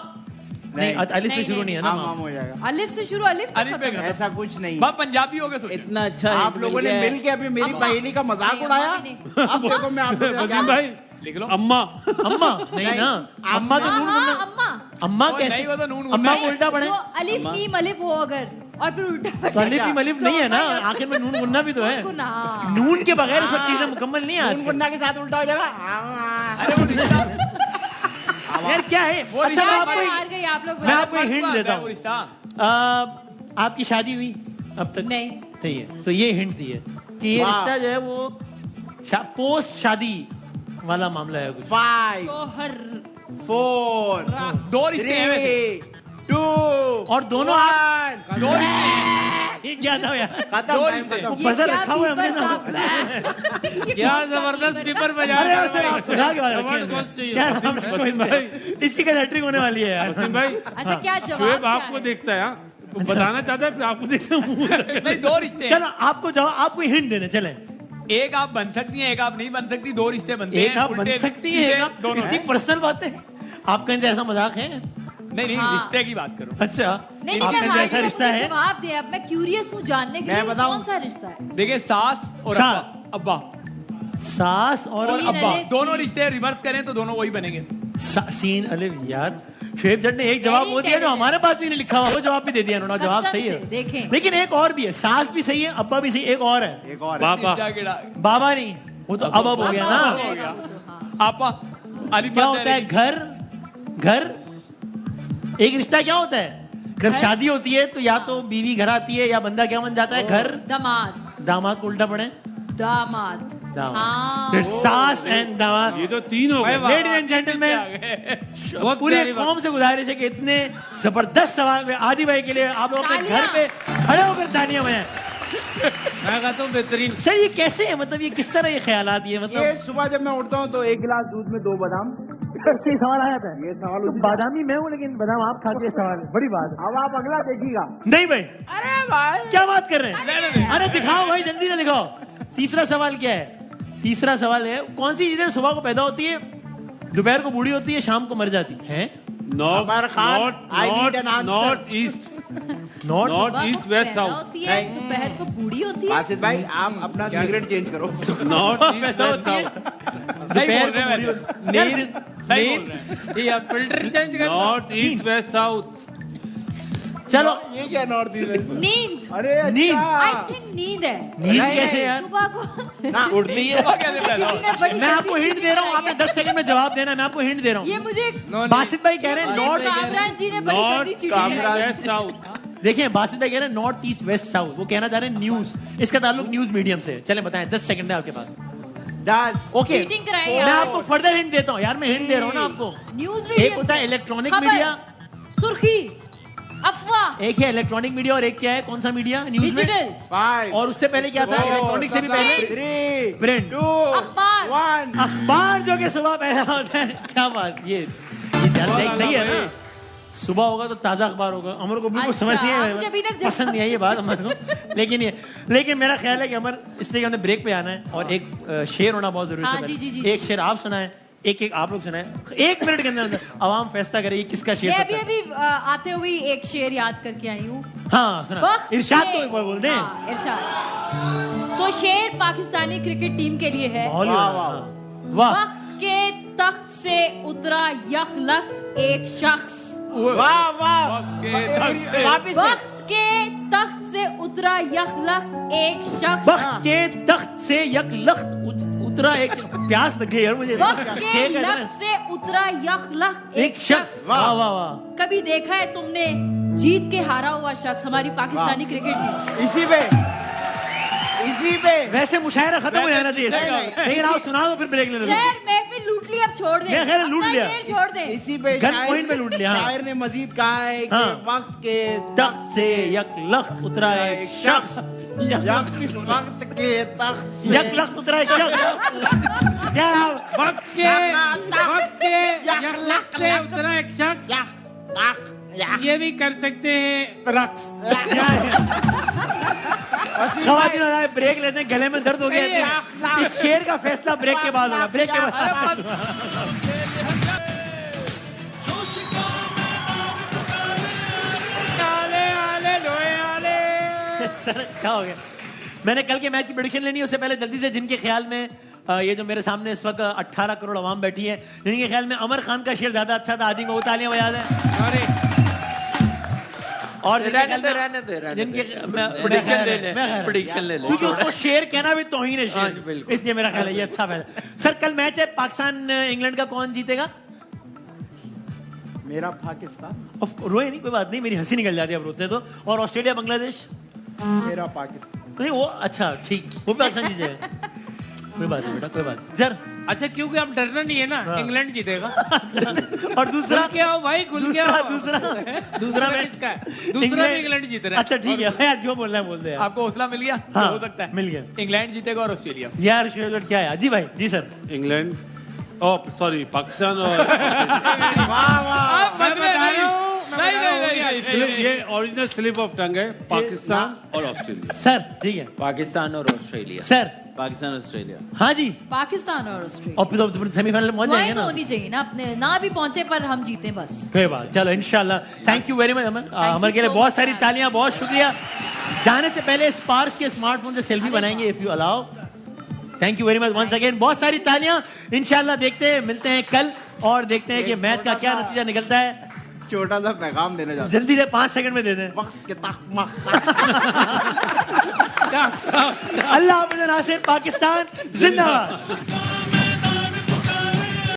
नहीं, नहीं। अलिफ से नहीं, शुरू नहीं, नहीं है ना हाँ मामा। माम हो जाएगा। अलिफ से शुरू, अलिफ पे अलिफ पे खत्म। खत्म। ऐसा कुछ नहीं। बस पंजाबी हो गए सोचें। इतना अच्छा आप hint लोगों मिल ने गया है। मिल के अभी मेरी अम्मा। पहेली का मजाक नहीं, उड़ाया। अम्मा भी नहीं। अब देखो मैं आपको वसीम भाई लिख लो। अम्मा अम्मा नहीं ना, अम्मा तो हाँ नून हाँ मुन्ना- अम्मा। अम्मा ओ, कैसे, नहीं, वो तो नून अम्मा मुन्ना को उल्टा पढ़े जो अलिफ नीम अलिफ हो अगर और फिर उल्टा तो पढ़े अलिफ भी अलिफ नहीं है ना, आखिर में नून मुन्ना भी तो है। गुना। नून के बगैर सब चीजें मुकम्मल नहीं है नून आजकल। मुन्ना के साथ उल्टा हो जाएगा। अरे वो रिश्ता यार क्या है, वो अच्छा रिश्ता मैं मैं आपको हार गई, आप लोग मैं आपको मर्द हिंट को देता आता है वो हूँ। रिश्ता। आपकी शादी हुई अब तक? नहीं। सही है, तो ये हिंट दी है कि ये वाह। रिश्ता जो है वो पोस्ट शादी वाला मामला है कुछ। 5 तो हर 4 दो रिश्ते हैं वैसे। 3 2 और दोनों आप 1 दो रिश्ते। ये क्या था यार, खत्म दो टाइम रिश्ते। खत्म। ये बजर क्या रखा हुआ है पीपर हमने ना। का- ये क्या कौन सा जबरदस्त पीपर? पेपर बजा अरे यार रहे सर हो। आप खुदा के बाद Award रखें goes to you. यार, वसीम आपको वसीम इसमें- भाई। इसकी क्या हैट्रिक होने वाली है यार। वसीम भाई अच्छा क्या जवाब शुएब क्या आपको है? देखता है हाँ? तो बताना चाहता है फिर आपको देखता हूँ। नहीं, दो रिश्ते हैं। चलो आपको जवाब, आपको हिंट देने चले। एक आप बन सकती हैं, एक आप नहीं बन सकती। दो रिश्ते बनते हैं। एक आप बन उल्टे सकती है, सीधे एक आप दोनों। इतनी पर्सनल बातें आप कहीं से ऐसा मजाक है? नहीं नहीं, हाँ। रिश्ते की बात करो। अच्छा नहीं आप नहीं, कहीं मैं से हार ऐसा गई, रिश्ता मुझे है? जवाब दे। अब मैं क्यूरियस हूँ जानने के मैं लिए बताऊं? कौन सा रिश्ता है। देखिए सास और सा- अब्बा सास और सीन अब्बा, अलिफ। दोनों रिश्ते रिवर्स करें तो दोनों वही बनेंगे। सीन अलिफ। यार शुएब जट ने एक जवाब वो दिया जो intelligent। हमारे पास भी नहीं लिखा हुआ, वो जवाब भी दे दिया उन्होंने। जवाब कसम सही से, है देखें। लेकिन एक और भी है, सास भी सही है, अब्बा भी सही, एक और है एक और बाबा तीसरा गिरा। बाबा नहीं, वो तो अब हो अब गया हो ना। जाएगा वो तो, हाँ। आपा अली क्या होता है घर, घर एक रिश्ता क्या होता है? जब घर? शादी होती है तो या तो बीवी घर आती है या बंदा क्या बन जाता है, घर। दामाद, दामाद को उल्टा पड़े दामाद दामाद, सास एंड दामाद। ये तो तीन हो गए। लेडीज एंड जेंटलमैन, पूरी कौम से गुजारिश है कि इतने जबरदस्त सवाल में आदि भाई के लिए आप लोग अपने घर पे खड़े होकर तालियां बजाएं। मैं कहता हूँ बेहतरीन। सर ये कैसे है, मतलब ये किस तरह ये ख्यालात, ये मतलब ये सुबह जब मैं उठता हूँ तो 1 गिलास दूध में 2 बादाम। से सवाल आ जाता है। ये सवाल तो बादामी मैं हूँ लेकिन बादाम आप खाते हैं, सवाल बड़ी बात है। अब आप अगला देखिएगा। नहीं भाई, अरे भाई क्या बात कर रहे हैं? अरे दिखाओ भाई, जल्दी से दिखाओ। तीसरा सवाल क्या है? तीसरा सवाल है, कौन सी चीजें सुबह को पैदा होती है, दोपहर को बूढ़ी होती है, शाम को मर जाती है? North east, north east west south. दोपहर को बूढ़ी होती है। आसिफ भाई आप अपना सिगरेट चेंज करो। North east west south. दोपहर को बूढ़ी होती है। ये आप फिल्टर चेंज कर। North east west south. चलो ये क्या नॉर्थ ईस्ट? नींद। अरे नींद। आई थिंक नींद है। नींद कैसे यार? सुबह को उठती है। मैं आपको हिंट दे रहा हूँ, आपने 10 सेकंड में जवाब देना है। मैं आपको हिंट दे रहा हूँ। ये मुझे बासित भाई कह रहे हैं नॉर्थ, कामरान जी ने बड़ी गंदी चीटिंग कराई। West south. देखिए बासित भाई कह रहे हैं नॉर्थ ईस्ट वेस्ट साउथ, वो कहना चाह रहे हैं न्यूज, इसका ताल्लुक न्यूज मीडियम से। चले बताएं, 10 सेकंड है आपके पास। 10। ओके, चीटिंग कराई मैं यार। आपको फर्दर हिंट देता हूँ यार, मैं हिंट दे रहा हूँ ना आपको। न्यूज एक होता है इलेक्ट्रॉनिक मीडिया, सुर्खी, अफवाह, एक है इलेक्ट्रॉनिक मीडिया और एक क्या है, कौन सा मीडिया? न्यूज में। डिजिटल, 5 और उससे पहले क्या था? इलेक्ट्रॉनिक से भी पहले 3 प्रिंट, 2 अखबार। 1। अखबार जो कि सुबह पैदा होता है। क्या बात, ये सही है ना? सुबह होगा तो ताजा अखबार होगा। अमर को बिल्कुल अच्छा, समझ नहीं आप मुझे अभी तक है, पसंद नहीं है ये बात अमर को। लेकिन मेरा ख्याल है कि अमर, इसलिए हमने ब्रेक पे आना है और एक शेर होना बहुत जरूरी हाँ, है। जी, जी, जी। एक शेर आप सुनाएं, एक आप लोग सुनाएं। 1 मिनट के अंदर आवाम फैसला करेगी किसका शेर मैं सबसे अभी आते हुए एक शेर याद करके आई हूँ। हाँ सुना। वक्त इरशाद के- को एक बार बोल दें। हाँ, इरशाद। तो शेर पाकिस्तानी क्रिकेट टीम के लिए है। वाह वाह। वक्त के तख्त से उतरा यखलक एक शख्स। वाह वाह। वापिस वक्त के तख्त से उतरा यखलक एक शख्स। वक्त के तख्त से यकलख्त उतरा एक, प्यास लग गई यार मुझे। वक्त के लख्त से उतरा यखलक एक शख्स। वाह वाह वाह। कभी देखा है तुमने जीत के हारा हुआ शख्स? हमारी पाकिस्तानी क्रिकेट टीम। इसी पे वैसे मुशायरा खत्म हो जाना चाहिए, लेकिन आप सुना दो फिर ब्रेक ले लो। शेर महफिल लूट ली, अब छोड़ दे। मैं खैर लूट अपना लिया। शेर छोड़ दे। इसी पे गन पॉइंट में लूट लिया। हाँ। शायर ने मजीद कहा है कि हाँ। वक्त के तख्त से यकलख्त उतरा एक शख्स। वक्त के तख्त से यकलख्त उतरा एक शख्स। क्या वक्त के यखलक से उतरा एक शख्स। ये भी कर सकते हैं रक्स। खवातीन और ब्रेक लेते हैं, गले में दर्द हो गया। इस शेर का फैसला ब्रेक के बाद होगा। ब्रेक के बाद। सर क्या हो गया? मैंने कल के मैच की प्रेडिक्शन लेनी है, उससे पहले जल्दी से जिनके ख्याल में ये जो मेरे सामने इस वक्त 18 करोड़ आवाम बैठी है, जिनके ख्याल में अमर खान का शेर ज्यादा अच्छा था, आदि को तालियां बजा दें। और जिनके प्रेडिक्शन ले ले। क्योंकि उसको शेर कहना भी तौहीन है शेर, इसलिए मेरा ख्याल है ये अच्छा फैसला। सर कल मैच है पाकिस्तान इंग्लैंड का, कौन जीतेगा? मेरा पाकिस्तान। रोए नहीं, कोई बात नहीं, मेरी हंसी निकल जाती है अब रोते तो। और ऑस्ट्रेलिया बांग्लादेश? मेरा पाकिस्तान। नहीं वो अच्छा ठीक, वो पाकिस्तान जीतेगा। कोई बात नहीं बेटा, कोई बात नहीं। सर अच्छा क्योंकि अब डरना नहीं है ना, इंग्लैंड जीतेगा। और दूसरा खुल के आओ भाई, खुल के आओ। दूसरा मैच किसका है? दूसरा भी इंग्लैंड जीत रहा है। अच्छा ठीक है यार, जो बोलना है बोल दे यार। आपको हौसला मिल गया? हाँ, हो सकता है मिल गया। इंग्लैंड जीतेगा और ऑस्ट्रेलिया। यार शेर क्या है? जी भाई। जी सर। इंग्लैंड, सॉरी पाकिस्तान और वाह वाह। मैं बता रहा हूँ। नहीं ये ओरिजिनल स्लिप ऑफ टंग है, पाकिस्तान और ऑस्ट्रेलिया। सर ठीक है। पाकिस्तान और ऑस्ट्रेलिया। Sir Pakistan Australia. हाँ जी। पाकिस्तान और ऑस्ट्रेलिया। और फिर तो सेमीफाइनल में पहुंच वही जाएंगे तो ना। होनी चाहिए ना, अपने ना भी पहुंचे पर हम जीते बस। कोई बात, चलो इंशाल्लाह। थैंक यू वेरी मच अमर। अमर के लिए so बहुत much, सारी man. तालियां, बहुत शुक्रिया। जाने से पहले स्पार्क के स्मार्टफोन से सेल्फी बनाएंगे if you allow. Thank you very much once again, बहुत सारी तालियां। इंशाल्लाह देखते हैं, मिलते हैं कल और देखते हैं कि मैच का क्या नतीजा निकलता है। छोटा सा पैगाम देना चाहता जल्दी से 5 सेकंड में दे दें। वक्त के तख्त अल्लाह हाफ़िज़ नासिर, पाकिस्तान जिंदाबाद।